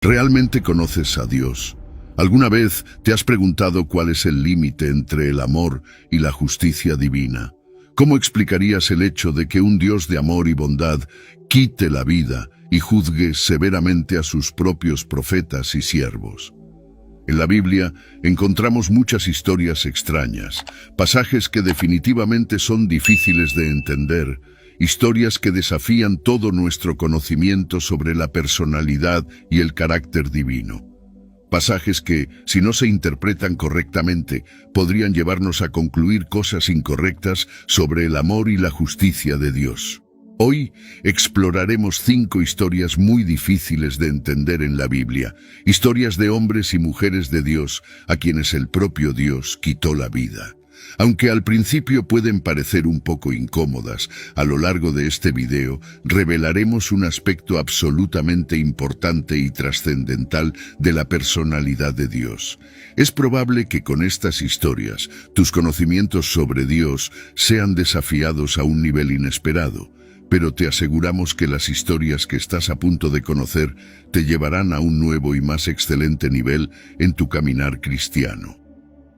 ¿Realmente conoces a Dios? ¿Alguna vez te has preguntado cuál es el límite entre el amor y la justicia divina? ¿Cómo explicarías el hecho de que un Dios de amor y bondad quite la vida y juzgue severamente a sus propios profetas y siervos? En la Biblia encontramos muchas historias extrañas, pasajes que definitivamente son difíciles de entender, historias que desafían todo nuestro conocimiento sobre la personalidad y el carácter divino. Pasajes que, si no se interpretan correctamente, podrían llevarnos a concluir cosas incorrectas sobre el amor y la justicia de Dios. Hoy exploraremos 5 historias muy difíciles de entender en la Biblia, historias de hombres y mujeres de Dios a quienes el propio Dios quitó la vida. Aunque al principio pueden parecer un poco incómodas, a lo largo de este video revelaremos un aspecto absolutamente importante y trascendental de la personalidad de Dios. Es probable que con estas historias tus conocimientos sobre Dios sean desafiados a un nivel inesperado, pero te aseguramos que las historias que estás a punto de conocer te llevarán a un nuevo y más excelente nivel en tu caminar cristiano.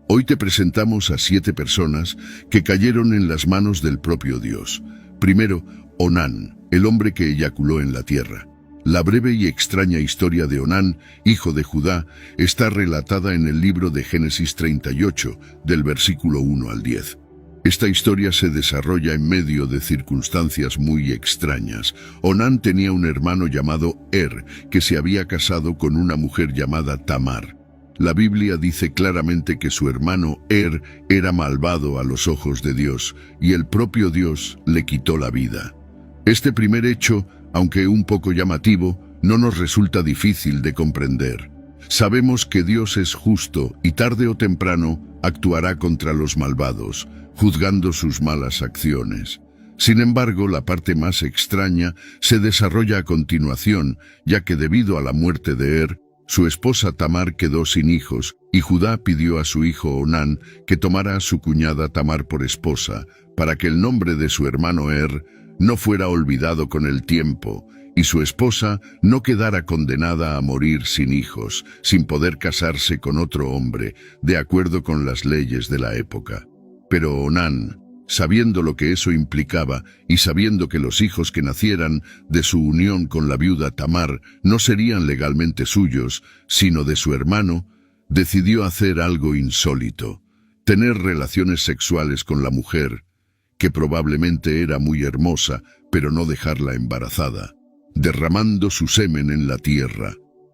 Hoy te presentamos a 7 personas que cayeron en las manos del propio Dios. Primero, Onán, el hombre que eyaculó en la tierra. La breve y extraña historia de Onán, hijo de Judá, está relatada en el libro de Génesis 38, del versículo 1 al 10. Esta historia se desarrolla en medio de circunstancias muy extrañas. Onán tenía un hermano llamado que se había casado con una mujer llamada Tamar. La Biblia dice claramente que su hermano era malvado a los ojos de Dios, y el propio Dios le quitó la vida. Este primer hecho, aunque un poco llamativo, no nos resulta difícil de comprender. Sabemos que Dios es justo y tarde o temprano actuará contra los malvados, juzgando sus malas acciones. Sin embargo, la parte más extraña se desarrolla a continuación, ya que debido a la muerte de su esposa Tamar quedó sin hijos, y Judá pidió a su hijo Onán que tomara a su cuñada Tamar por esposa, para que el nombre de su hermano no fuera olvidado con el tiempo, y su esposa no quedara condenada a morir sin hijos, sin poder casarse con otro hombre, de acuerdo con las leyes de la época. Pero Onán, sabiendo lo que eso implicaba y sabiendo que los hijos que nacieran de su unión con la viuda Tamar no serían legalmente suyos, sino de su hermano, decidió hacer algo insólito: tener relaciones sexuales con la mujer, que probablemente era muy hermosa, pero no dejarla embarazada, derramando su semen en la tierra.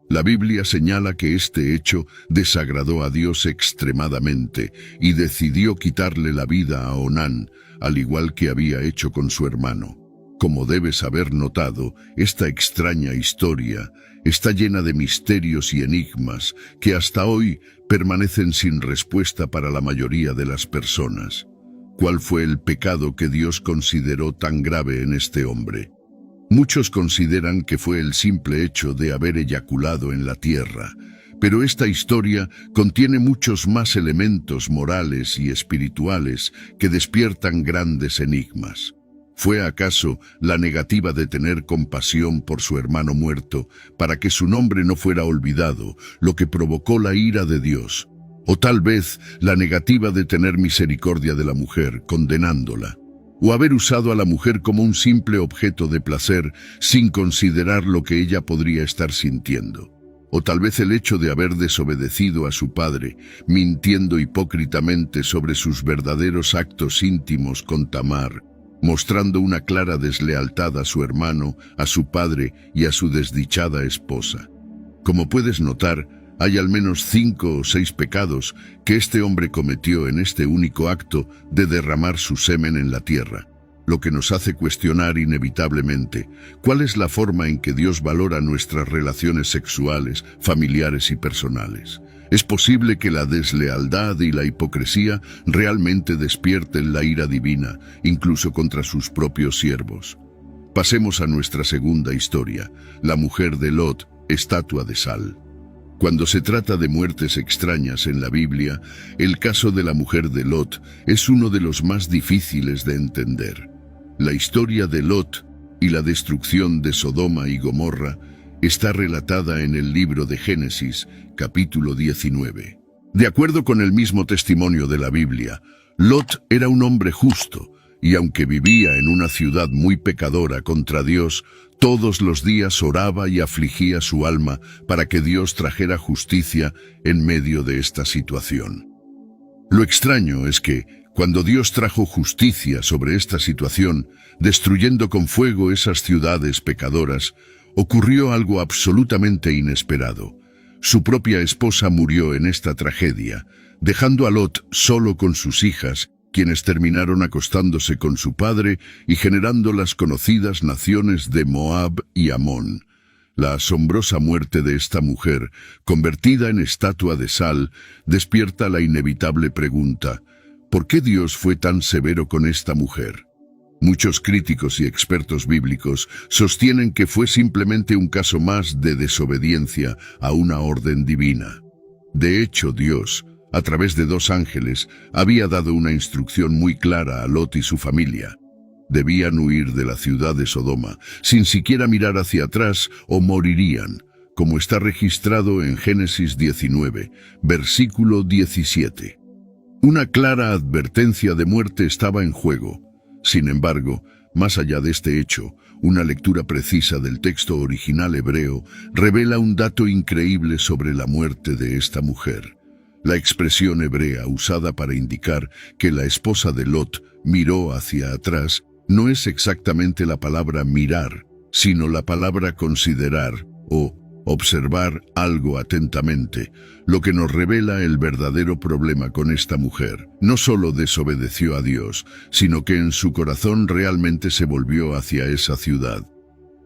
La Biblia señala que este hecho desagradó a Dios extremadamente y decidió quitarle la vida a Onán, al igual que había hecho con su hermano. Como debes haber notado, esta extraña historia está llena de misterios y enigmas que hasta hoy permanecen sin respuesta para la mayoría de las personas. ¿Cuál fue el pecado que Dios consideró tan grave en este hombre? Muchos consideran que fue el simple hecho de haber eyaculado en la tierra, pero esta historia contiene muchos más elementos morales y espirituales que despiertan grandes enigmas. ¿Fue acaso la negativa de tener compasión por su hermano muerto para que su nombre no fuera olvidado lo que provocó la ira de Dios? ¿O tal vez la negativa de tener misericordia de la mujer, condenándola? ¿O haber usado a la mujer como un simple objeto de placer sin considerar lo que ella podría estar sintiendo? ¿O tal vez el hecho de haber desobedecido a su padre, mintiendo hipócritamente sobre sus verdaderos actos íntimos con Tamar, mostrando una clara deslealtad a su hermano, a su padre y a su desdichada esposa? Como puedes notar, hay al menos 5 o 6 pecados que este hombre cometió en este único acto de derramar su semen en la tierra, lo que nos hace cuestionar inevitablemente cuál es la forma en que Dios valora nuestras relaciones sexuales, familiares y personales. ¿Es posible que la deslealtad y la hipocresía realmente despierten la ira divina, incluso contra sus propios siervos? Pasemos a nuestra segunda historia, la mujer de Lot, estatua de sal. Cuando se trata de muertes extrañas en la Biblia, el caso de la mujer de Lot es uno de los más difíciles de entender. La historia de Lot y la destrucción de Sodoma y Gomorra está relatada en el libro de Génesis, capítulo 19. De acuerdo con el mismo testimonio de la Biblia, Lot era un hombre justo, y aunque vivía en una ciudad muy pecadora contra Dios, todos los días oraba y afligía su alma para que Dios trajera justicia en medio de esta situación. Lo extraño es que, cuando Dios trajo justicia sobre esta situación, destruyendo con fuego esas ciudades pecadoras, ocurrió algo absolutamente inesperado. Su propia esposa murió en esta tragedia, dejando a Lot solo con sus hijas, quienes terminaron acostándose con su padre y generando las conocidas naciones de Moab y Amón. La asombrosa muerte de esta mujer, convertida en estatua de sal, despierta la inevitable pregunta: ¿por qué Dios fue tan severo con esta mujer? Muchos críticos y expertos bíblicos sostienen que fue simplemente un caso más de desobediencia a una orden divina. De hecho, Dios, a través de 2 ángeles, había dado una instrucción muy clara a Lot y su familia. Debían huir de la ciudad de Sodoma, sin siquiera mirar hacia atrás, o morirían, como está registrado en Génesis 19, versículo 17. Una clara advertencia de muerte estaba en juego. Sin embargo, más allá de este hecho, una lectura precisa del texto original hebreo revela un dato increíble sobre la muerte de esta mujer. La expresión hebrea usada para indicar que la esposa de Lot miró hacia atrás no es exactamente la palabra mirar, sino la palabra considerar o observar algo atentamente, lo que nos revela el verdadero problema con esta mujer. No solo desobedeció a Dios, sino que en su corazón realmente se volvió hacia esa ciudad.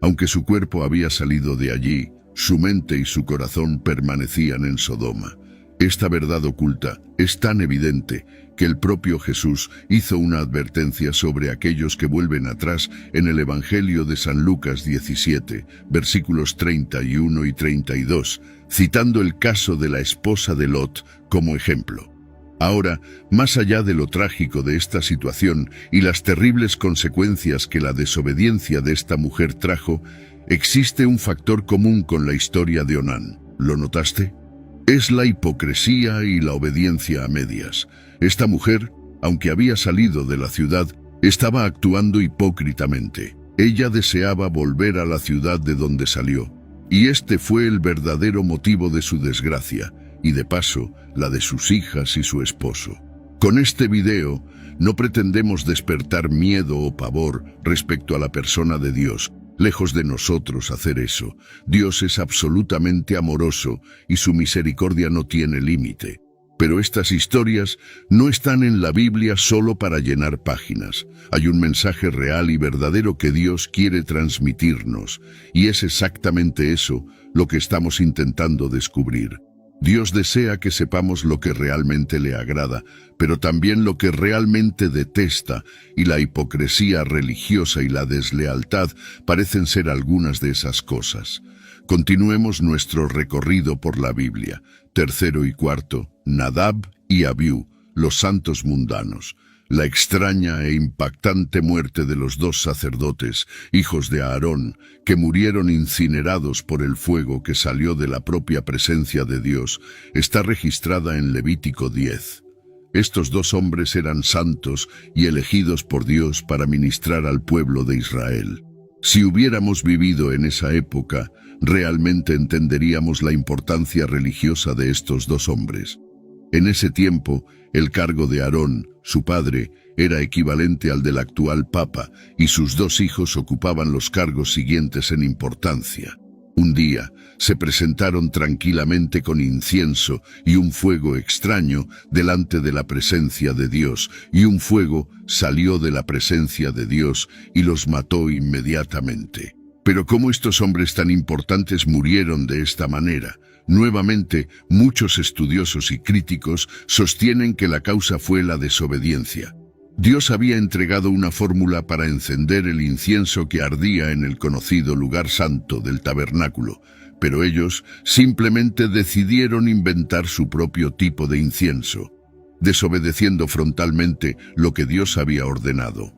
Aunque su cuerpo había salido de allí, su mente y su corazón permanecían en Sodoma. Esta verdad oculta es tan evidente que el propio Jesús hizo una advertencia sobre aquellos que vuelven atrás en el Evangelio de San Lucas 17, versículos 31 y 32, citando el caso de la esposa de Lot como ejemplo. Ahora, más allá de lo trágico de esta situación y las terribles consecuencias que la desobediencia de esta mujer trajo, existe un factor común con la historia de Onán. ¿Lo notaste? Es la hipocresía y la obediencia a medias. Esta mujer, aunque había salido de la ciudad, estaba actuando hipócritamente. Ella deseaba volver a la ciudad de donde salió, y este fue el verdadero motivo de su desgracia, y de paso, la de sus hijas y su esposo. Con este video, no pretendemos despertar miedo o pavor respecto a la persona de Dios. Lejos de nosotros hacer eso. Dios es absolutamente amoroso y su misericordia no tiene límite. Pero estas historias no están en la Biblia solo para llenar páginas. Hay un mensaje real y verdadero que Dios quiere transmitirnos, y es exactamente eso lo que estamos intentando descubrir. Dios desea que sepamos lo que realmente le agrada, pero también lo que realmente detesta, y la hipocresía religiosa y la deslealtad parecen ser algunas de esas cosas. Continuemos nuestro recorrido por la Biblia. Tercero y cuarto, Nadab y Abiú, los santos mundanos. La extraña e impactante muerte de los 2 sacerdotes, hijos de Aarón, que murieron incinerados por el fuego que salió de la propia presencia de Dios, está registrada en Levítico 10. Estos 2 hombres eran santos y elegidos por Dios para ministrar al pueblo de Israel. Si hubiéramos vivido en esa época, realmente entenderíamos la importancia religiosa de estos 2 hombres. En ese tiempo, el cargo de Aarón, su padre, era equivalente al del actual papa, y sus 2 hijos ocupaban los cargos siguientes en importancia. Un día, se presentaron tranquilamente con incienso y un fuego extraño delante de la presencia de Dios, y un fuego salió de la presencia de Dios y los mató inmediatamente. Pero ¿cómo estos hombres tan importantes murieron de esta manera? Nuevamente, muchos estudiosos y críticos sostienen que la causa fue la desobediencia. Dios había entregado una fórmula para encender el incienso que ardía en el conocido lugar santo del tabernáculo, pero ellos simplemente decidieron inventar su propio tipo de incienso, desobedeciendo frontalmente lo que Dios había ordenado.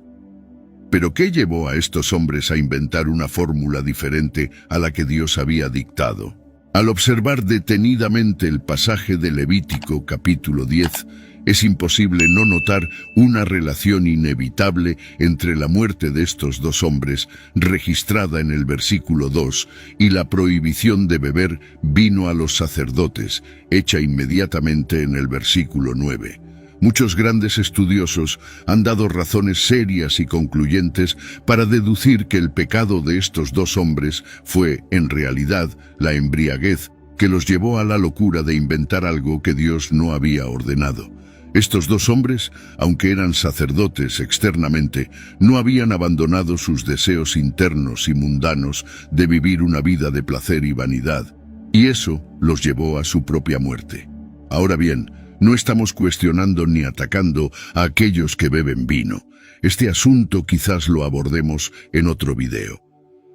¿Pero qué llevó a estos hombres a inventar una fórmula diferente a la que Dios había dictado? Al observar detenidamente el pasaje de Levítico, capítulo 10, es imposible no notar una relación inevitable entre la muerte de estos dos hombres, registrada en el versículo 2, y la prohibición de beber vino a los sacerdotes, hecha inmediatamente en el versículo 9. Muchos grandes estudiosos han dado razones serias y concluyentes para deducir que el pecado de estos dos hombres fue, en realidad, la embriaguez que los llevó a la locura de inventar algo que Dios no había ordenado. Estos dos hombres, aunque eran sacerdotes externamente, no habían abandonado sus deseos internos y mundanos de vivir una vida de placer y vanidad, y eso los llevó a su propia muerte. Ahora bien, no estamos cuestionando ni atacando a aquellos que beben vino. Este asunto quizás lo abordemos en otro video.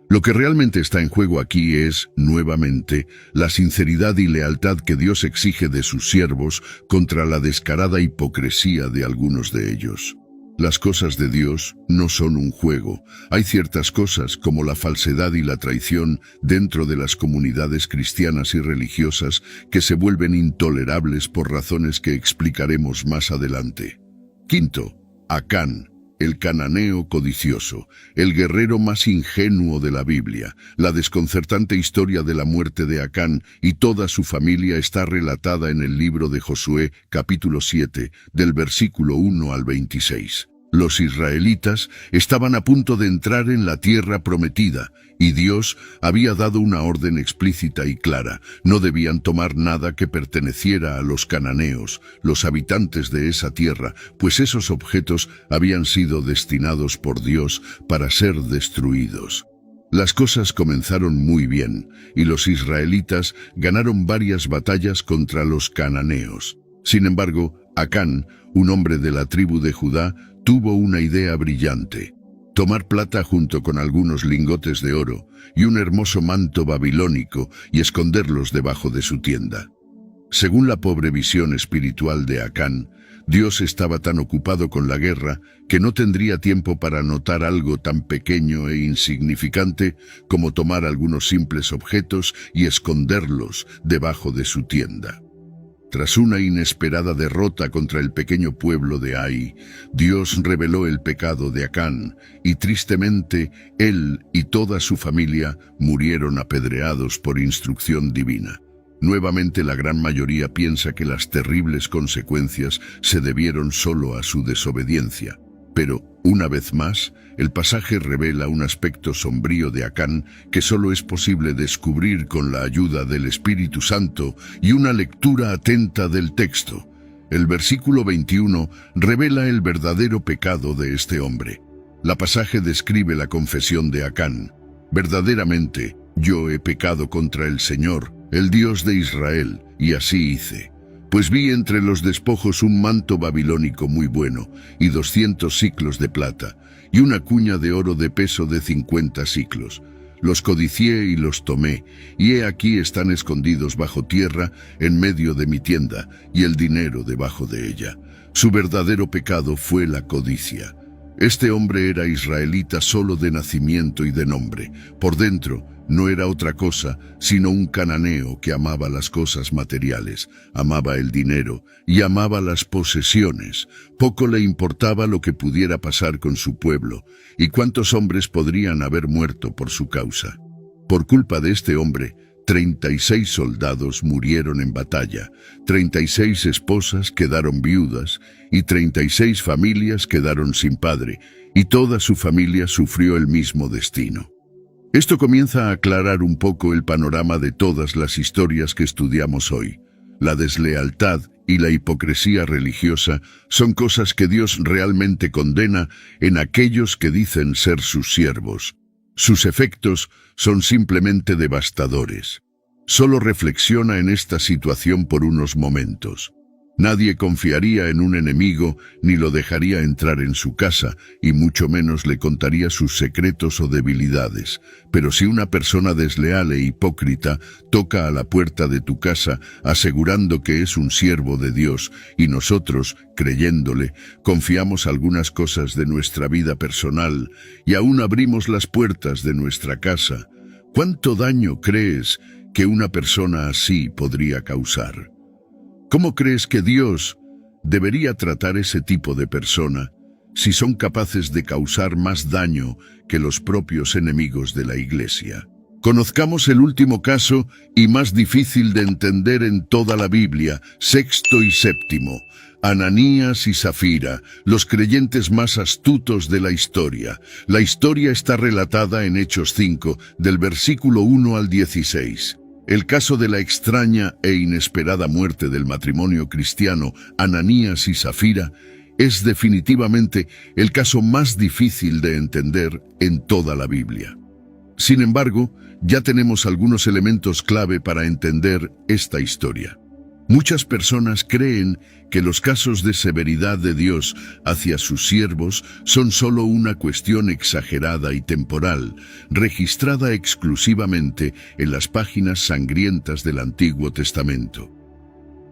Lo que realmente está en juego aquí es, nuevamente, la sinceridad y lealtad que Dios exige de sus siervos contra la descarada hipocresía de algunos de ellos. Las cosas de Dios no son un juego. Hay ciertas cosas, como la falsedad y la traición, dentro de las comunidades cristianas y religiosas, que se vuelven intolerables por razones que explicaremos más adelante. Quinto, Acán, el cananeo codicioso, el guerrero más ingenuo de la Biblia. La desconcertante historia de la muerte de Acán y toda su familia está relatada en el libro de Josué, capítulo 7, del versículo 1 al 26. Los israelitas estaban a punto de entrar en la tierra prometida, y Dios había dado una orden explícita y clara. No debían tomar nada que perteneciera a los cananeos, los habitantes de esa tierra, pues esos objetos habían sido destinados por Dios para ser destruidos. Las cosas comenzaron muy bien, y los israelitas ganaron varias batallas contra los cananeos. Sin embargo, Acán, un hombre de la tribu de Judá, tuvo una idea brillante: tomar plata junto con algunos lingotes de oro y un hermoso manto babilónico y esconderlos debajo de su tienda. Según la pobre visión espiritual de Acán, Dios estaba tan ocupado con la guerra que no tendría tiempo para notar algo tan pequeño e insignificante como tomar algunos simples objetos y esconderlos debajo de su tienda. Tras una inesperada derrota contra el pequeño pueblo de Ai, Dios reveló el pecado de Acán, y tristemente él y toda su familia murieron apedreados por instrucción divina. Nuevamente la gran mayoría piensa que las terribles consecuencias se debieron solo a su desobediencia. Pero, una vez más, el pasaje revela un aspecto sombrío de Acán que solo es posible descubrir con la ayuda del Espíritu Santo y una lectura atenta del texto. El versículo 21 revela el verdadero pecado de este hombre. La pasaje describe la confesión de Acán: verdaderamente, yo he pecado contra el Señor, el Dios de Israel, y así hice. Pues vi entre los despojos un manto babilónico muy bueno, y 200 siclos de plata, y una cuña de oro de peso de 50 siclos. Los codicié y los tomé, y he aquí están escondidos bajo tierra en medio de mi tienda, y el dinero debajo de ella. Su verdadero pecado fue la codicia. Este hombre era israelita solo de nacimiento y de nombre. Por dentro, no era otra cosa sino un cananeo que amaba las cosas materiales, amaba el dinero y amaba las posesiones. Poco le importaba lo que pudiera pasar con su pueblo y cuántos hombres podrían haber muerto por su causa. Por culpa de este hombre, 36 soldados murieron en batalla, 36 esposas quedaron viudas y 36 familias quedaron sin padre, y toda su familia sufrió el mismo destino. Esto comienza a aclarar un poco el panorama de todas las historias que estudiamos hoy. La deslealtad y la hipocresía religiosa son cosas que Dios realmente condena en aquellos que dicen ser sus siervos. Sus efectos son simplemente devastadores. Solo reflexiona en esta situación por unos momentos. Nadie confiaría en un enemigo ni lo dejaría entrar en su casa, y mucho menos le contaría sus secretos o debilidades. Pero si una persona desleal e hipócrita toca a la puerta de tu casa asegurando que es un siervo de Dios, y nosotros, creyéndole, confiamos algunas cosas de nuestra vida personal y aún abrimos las puertas de nuestra casa, ¿cuánto daño crees que una persona así podría causar? ¿Cómo crees que Dios debería tratar ese tipo de persona si son capaces de causar más daño que los propios enemigos de la Iglesia? Conozcamos el último caso y más difícil de entender en toda la Biblia, sexto y séptimo. Ananías y Zafira, los creyentes más astutos de la historia. La historia está relatada en Hechos 5, del versículo 1 al 16. El caso de la extraña e inesperada muerte del matrimonio cristiano Ananías y Zafira es definitivamente el caso más difícil de entender en toda la Biblia. Sin embargo, ya tenemos algunos elementos clave para entender esta historia. Muchas personas creen que los casos de severidad de Dios hacia sus siervos son solo una cuestión exagerada y temporal, registrada exclusivamente en las páginas sangrientas del Antiguo Testamento.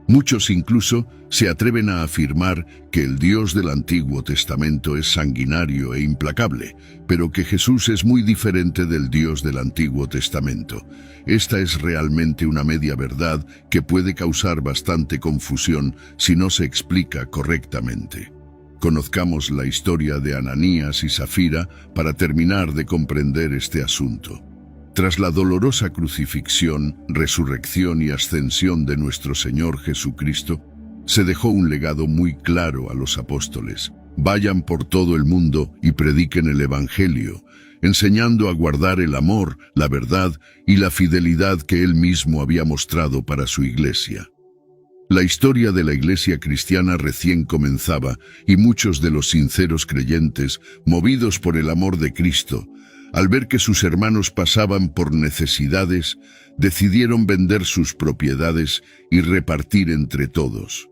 Muchos incluso se atreven a afirmar que el Dios del Antiguo Testamento es sanguinario e implacable, pero que Jesús es muy diferente del Dios del Antiguo Testamento. Esta es realmente una media verdad que puede causar bastante confusión si no se explica correctamente. Conozcamos la historia de Ananías y Zafira para terminar de comprender este asunto. Tras la dolorosa crucifixión, resurrección y ascensión de nuestro Señor Jesucristo, se dejó un legado muy claro a los apóstoles. Vayan por todo el mundo y prediquen el Evangelio, enseñando a guardar el amor, la verdad y la fidelidad que Él mismo había mostrado para su iglesia. La historia de la iglesia cristiana recién comenzaba y muchos de los sinceros creyentes, movidos por el amor de Cristo, al ver que sus hermanos pasaban por necesidades, decidieron vender sus propiedades y repartir entre todos.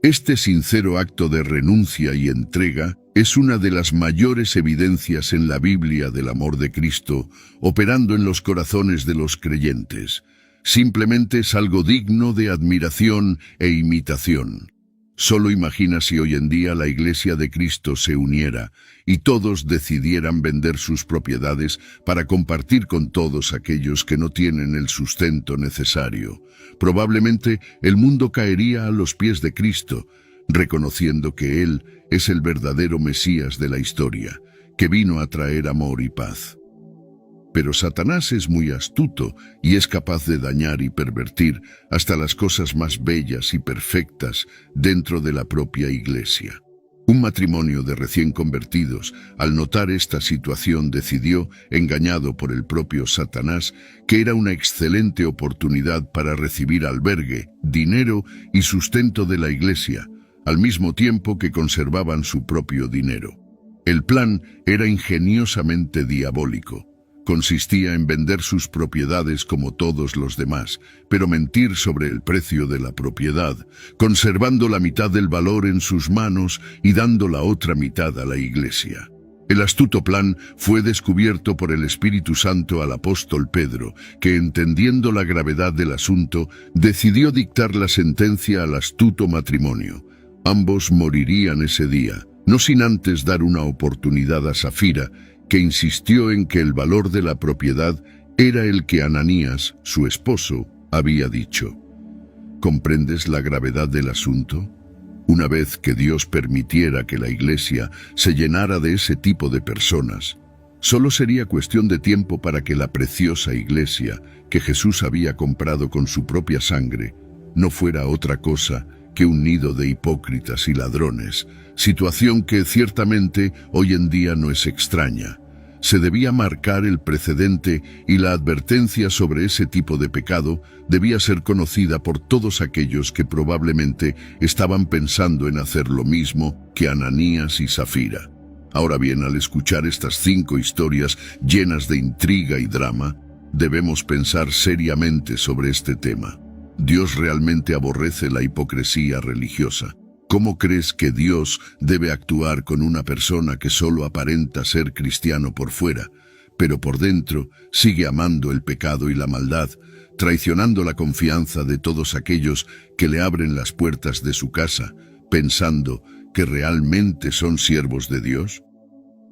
Este sincero acto de renuncia y entrega es una de las mayores evidencias en la Biblia del amor de Cristo, operando en los corazones de los creyentes. Simplemente es algo digno de admiración e imitación. Solo imagina si hoy en día la Iglesia de Cristo se uniera y todos decidieran vender sus propiedades para compartir con todos aquellos que no tienen el sustento necesario. Probablemente el mundo caería a los pies de Cristo, reconociendo que Él es el verdadero Mesías de la historia, que vino a traer amor y paz. Pero Satanás es muy astuto y es capaz de dañar y pervertir hasta las cosas más bellas y perfectas dentro de la propia iglesia. Un matrimonio de recién convertidos, al notar esta situación, decidió, engañado por el propio Satanás, que era una excelente oportunidad para recibir albergue, dinero y sustento de la iglesia, al mismo tiempo que conservaban su propio dinero. El plan era ingeniosamente diabólico. Consistía en vender sus propiedades como todos los demás, pero mentir sobre el precio de la propiedad, conservando la mitad del valor en sus manos y dando la otra mitad a la iglesia. El astuto plan fue descubierto por el Espíritu Santo al apóstol Pedro, que entendiendo la gravedad del asunto, decidió dictar la sentencia al astuto matrimonio. Ambos morirían ese día, no sin antes dar una oportunidad a Zafira, que insistió en que el valor de la propiedad era el que Ananías, su esposo, había dicho. ¿Comprendes la gravedad del asunto? Una vez que Dios permitiera que la iglesia se llenara de ese tipo de personas, solo sería cuestión de tiempo para que la preciosa iglesia que Jesús había comprado con su propia sangre no fuera otra cosa que un nido de hipócritas y ladrones, situación que ciertamente hoy en día no es extraña. Se debía marcar el precedente y la advertencia sobre ese tipo de pecado debía ser conocida por todos aquellos que probablemente estaban pensando en hacer lo mismo que Ananías y Zafira. Ahora bien, al escuchar estas 5 historias llenas de intriga y drama, debemos pensar seriamente sobre este tema. Dios realmente aborrece la hipocresía religiosa. ¿Cómo crees que Dios debe actuar con una persona que solo aparenta ser cristiano por fuera, pero por dentro sigue amando el pecado y la maldad, traicionando la confianza de todos aquellos que le abren las puertas de su casa, pensando que realmente son siervos de Dios?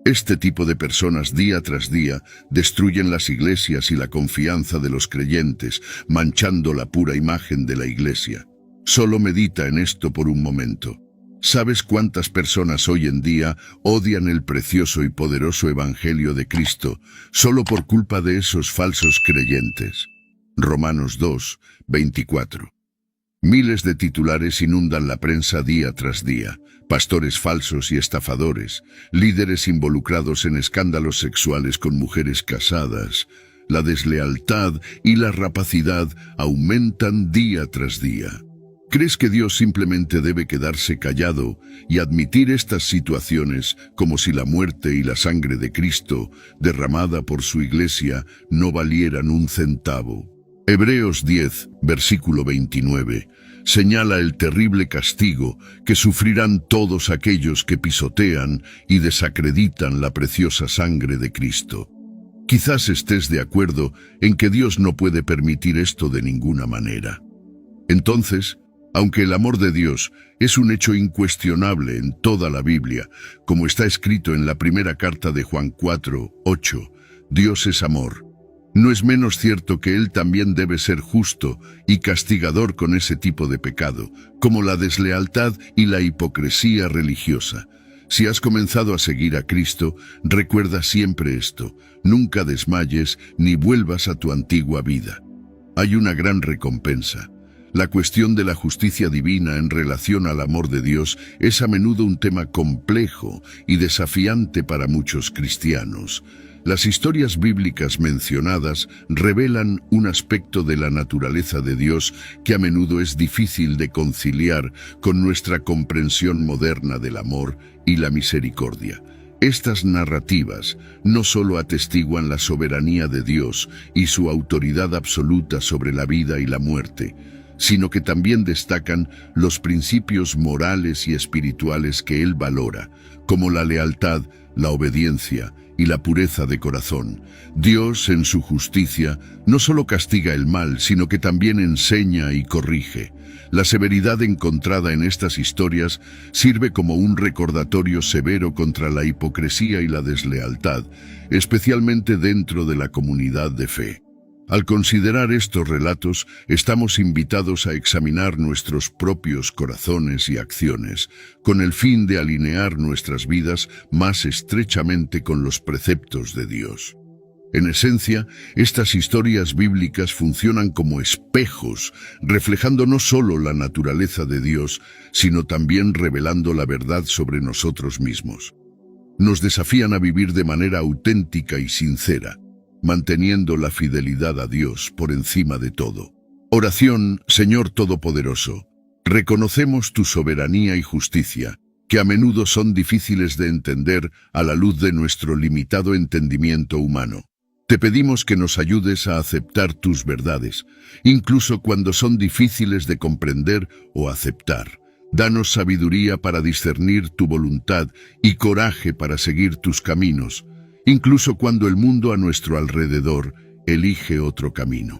Este tipo de personas día tras día destruyen las iglesias y la confianza de los creyentes, manchando la pura imagen de la iglesia. Solo medita en esto por un momento. ¿Sabes cuántas personas hoy en día odian el precioso y poderoso Evangelio de Cristo solo por culpa de esos falsos creyentes? Romanos 2, 24. Miles de titulares inundan la prensa día tras día. Pastores falsos y estafadores, líderes involucrados en escándalos sexuales con mujeres casadas. La deslealtad y la rapacidad aumentan día tras día. ¿Crees que Dios simplemente debe quedarse callado y admitir estas situaciones como si la muerte y la sangre de Cristo, derramada por su iglesia, no valieran un centavo? Hebreos 10, versículo 29, señala el terrible castigo que sufrirán todos aquellos que pisotean y desacreditan la preciosa sangre de Cristo. Quizás estés de acuerdo en que Dios no puede permitir esto de ninguna manera. Entonces, aunque el amor de Dios es un hecho incuestionable en toda la Biblia, como está escrito en la primera carta de Juan 4, 8, Dios es amor. No es menos cierto que Él también debe ser justo y castigador con ese tipo de pecado, como la deslealtad y la hipocresía religiosa. Si has comenzado a seguir a Cristo, recuerda siempre esto: nunca desmayes ni vuelvas a tu antigua vida. Hay una gran recompensa. La cuestión de la justicia divina en relación al amor de Dios es a menudo un tema complejo y desafiante para muchos cristianos. Las historias bíblicas mencionadas revelan un aspecto de la naturaleza de Dios que a menudo es difícil de conciliar con nuestra comprensión moderna del amor y la misericordia. Estas narrativas no solo atestiguan la soberanía de Dios y su autoridad absoluta sobre la vida y la muerte, sino que también destacan los principios morales y espirituales que Él valora, como la lealtad, la obediencia y la pureza de corazón. Dios, en su justicia, no solo castiga el mal, sino que también enseña y corrige. La severidad encontrada en estas historias sirve como un recordatorio severo contra la hipocresía y la deslealtad, especialmente dentro de la comunidad de fe. Al considerar estos relatos, estamos invitados a examinar nuestros propios corazones y acciones, con el fin de alinear nuestras vidas más estrechamente con los preceptos de Dios. En esencia, estas historias bíblicas funcionan como espejos, reflejando no solo la naturaleza de Dios, sino también revelando la verdad sobre nosotros mismos. Nos desafían a vivir de manera auténtica y sincera, manteniendo la fidelidad a Dios por encima de todo. Oración. Señor Todopoderoso, reconocemos tu soberanía y justicia, que a menudo son difíciles de entender a la luz de nuestro limitado entendimiento humano. Te pedimos que nos ayudes a aceptar tus verdades, incluso cuando son difíciles de comprender o aceptar. Danos sabiduría para discernir tu voluntad y coraje para seguir tus caminos, incluso cuando el mundo a nuestro alrededor elige otro camino.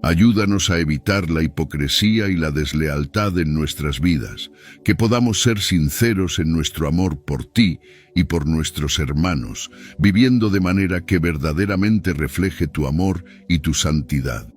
Ayúdanos a evitar la hipocresía y la deslealtad en nuestras vidas, que podamos ser sinceros en nuestro amor por ti y por nuestros hermanos, viviendo de manera que verdaderamente refleje tu amor y tu santidad.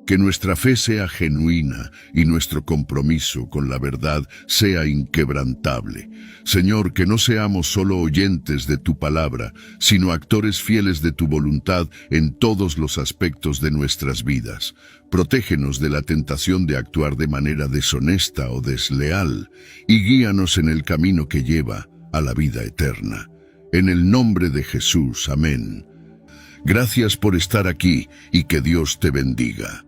Que nuestra fe sea genuina y nuestro compromiso con la verdad sea inquebrantable. Señor, que no seamos solo oyentes de tu palabra, sino actores fieles de tu voluntad en todos los aspectos de nuestras vidas. Protégenos de la tentación de actuar de manera deshonesta o desleal, y guíanos en el camino que lleva a la vida eterna. En el nombre de Jesús, amén. Gracias por estar aquí y que Dios te bendiga.